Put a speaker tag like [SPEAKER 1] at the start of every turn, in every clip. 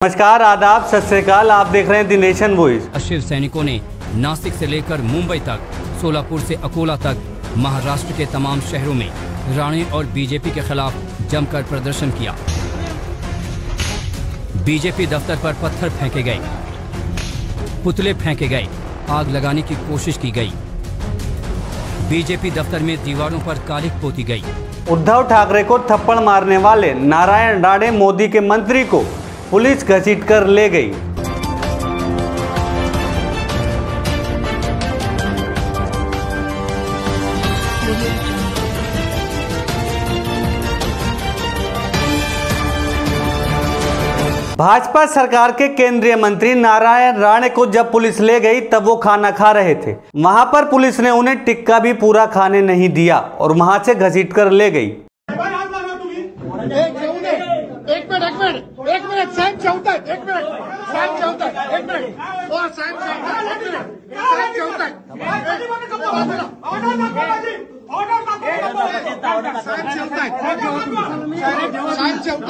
[SPEAKER 1] नमस्कार, आदाब, सत श्री अकाल। आप देख रहे हैं द नेशन वॉइस।
[SPEAKER 2] शिव सैनिकों ने नासिक से लेकर मुंबई तक, सोलापुर से अकोला तक, महाराष्ट्र के तमाम शहरों में राणे और बीजेपी के खिलाफ जमकर प्रदर्शन किया। बीजेपी दफ्तर पर पत्थर फेंके गए, पुतले फेंके गए, आग लगाने की कोशिश की गई। बीजेपी दफ्तर में दीवारों पर कालिख पोती गई।
[SPEAKER 1] उद्धव ठाकरे को थप्पड़ मारने वाले नारायण राणे मोदी के मंत्री को पुलिस घसीट कर ले गई। भाजपा सरकार के केंद्रीय मंत्री नारायण राणे को जब पुलिस ले गई तब वो खाना खा रहे थे। वहां पर पुलिस ने उन्हें टिक्का भी पूरा खाने नहीं दिया और वहां से घसीट कर ले गई।
[SPEAKER 3] एक मिनट साहेब चौथा एक मिनिट साहेब चौथा एक मिनिट और साहेब चौथा एक मिनिट साहेब चौथा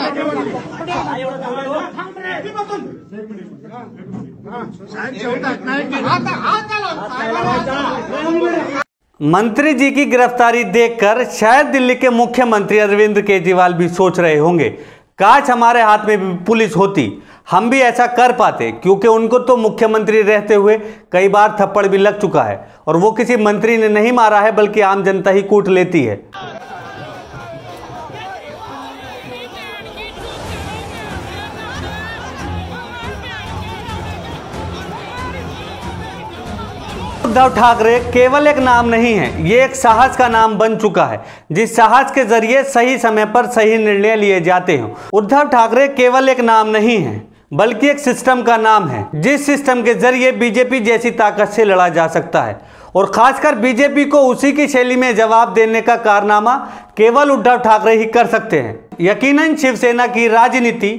[SPEAKER 1] मंत्री जी की गिरफ्तारी देखकर शायद दिल्ली के मुख्यमंत्री अरविंद केजरीवाल भी सोच रहे होंगे, काश हमारे हाथ में भी पुलिस होती, हम भी ऐसा कर पाते, क्योंकि उनको तो मुख्यमंत्री रहते हुए कई बार थप्पड़ भी लग चुका है और वो किसी मंत्री ने नहीं मारा है बल्कि आम जनता ही कूट लेती है। उद्धव ठाकरे केवल एक नाम नहीं है, ये एक साहस का नाम बन चुका है, जिस साहस के जरिए सही समय पर सही निर्णय लिए जाते हैं। उद्धव ठाकरे केवल एक नाम नहीं है बल्कि एक सिस्टम का नाम है, जिस सिस्टम के जरिए बीजेपी जैसी ताकत से लड़ा जा सकता है और खासकर बीजेपी को उसी की शैली में जवाब देने का कारनामा केवल उद्धव ठाकरे ही कर सकते हैं। यकीनन शिवसेना की राजनीति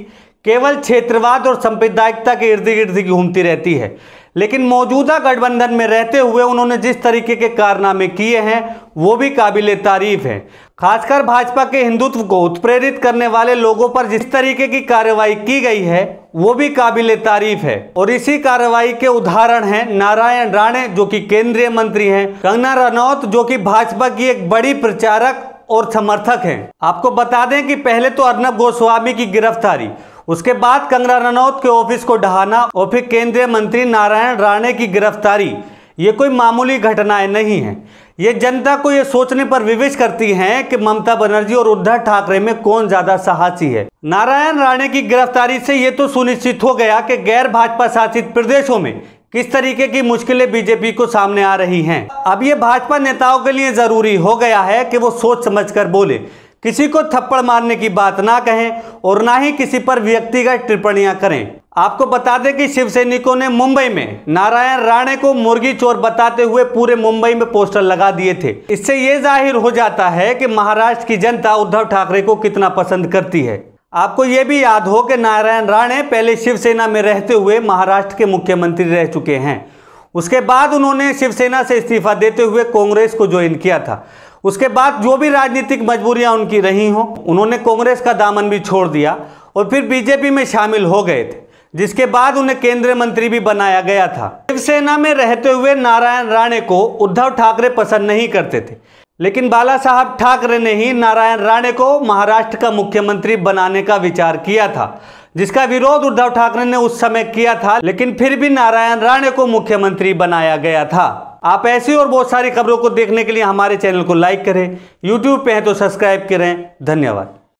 [SPEAKER 1] केवल क्षेत्रवाद और सांप्रदायिकता के इर्द गिर्द घूमती रहती है, लेकिन मौजूदा गठबंधन में रहते हुए उन्होंने जिस तरीके के कारनामे किए हैं वो भी काबिले तारीफ है। खासकर भाजपा के हिंदुत्व को उत्प्रेरित करने वाले लोगों पर जिस तरीके की कार्रवाई की गई है वो भी काबिले तारीफ है और इसी कार्रवाई के उदाहरण हैं नारायण राणे जो कि केंद्रीय मंत्री हैं, कंगना रनौत जो कि भाजपा की एक बड़ी प्रचारक और समर्थक हैं। आपको बता दें कि पहले तो अर्नब गोस्वामी की गिरफ्तारी, उसके बाद कंगना रनौत के ऑफिस को ढहाना और फिर केंद्रीय मंत्री नारायण राणे की गिरफ्तारी, ये कोई मामूली घटनाएं नहीं हैं। ये जनता को ये सोचने पर विवश करती हैं कि ममता बनर्जी और उद्धव ठाकरे में कौन ज्यादा साहसी है। नारायण राणे की गिरफ्तारी से ये तो सुनिश्चित हो गया कि गैर भाजपा शासित प्रदेशों में किस तरीके की मुश्किलें बीजेपी को सामने आ रही हैं। अब ये भाजपा नेताओं के लिए जरूरी हो गया है कि वो सोच समझकर बोले, किसी को थप्पड़ मारने की बात ना कहें और ना ही किसी पर व्यक्तिगत टिप्पणियां करें। आपको बता दें कि शिव सैनिकों ने मुंबई में नारायण राणे को मुर्गी चोर बताते हुए पूरे मुंबई में पोस्टर लगा दिए थे। इससे ये जाहिर हो जाता है कि महाराष्ट्र की जनता उद्धव ठाकरे को कितना पसंद करती है। आपको ये भी याद हो कि नारायण राणे पहले शिवसेना में रहते हुए महाराष्ट्र के मुख्यमंत्री रह चुके हैं। उसके बाद उन्होंने शिवसेना से इस्तीफा देते हुए कांग्रेस को ज्वाइन किया था। उसके बाद जो भी राजनीतिक मजबूरियां उनकी रही हों, उन्होंने कांग्रेस का दामन भी छोड़ दिया और फिर बीजेपी में शामिल हो गए थे, जिसके बाद उन्हें केंद्रीय मंत्री भी बनाया गया था। शिवसेना में रहते हुए नारायण राणे को उद्धव ठाकरे पसंद नहीं करते थे, लेकिन बाला साहब ठाकरे ने ही नारायण राणे को महाराष्ट्र का मुख्यमंत्री बनाने का विचार किया था, जिसका विरोध उद्धव ठाकरे ने उस समय किया था, लेकिन फिर भी नारायण राणे को मुख्यमंत्री बनाया गया था। आप ऐसी और बहुत सारी खबरों को देखने के लिए हमारे चैनल को लाइक करें, YouTube पे हैं तो सब्सक्राइब करें। धन्यवाद।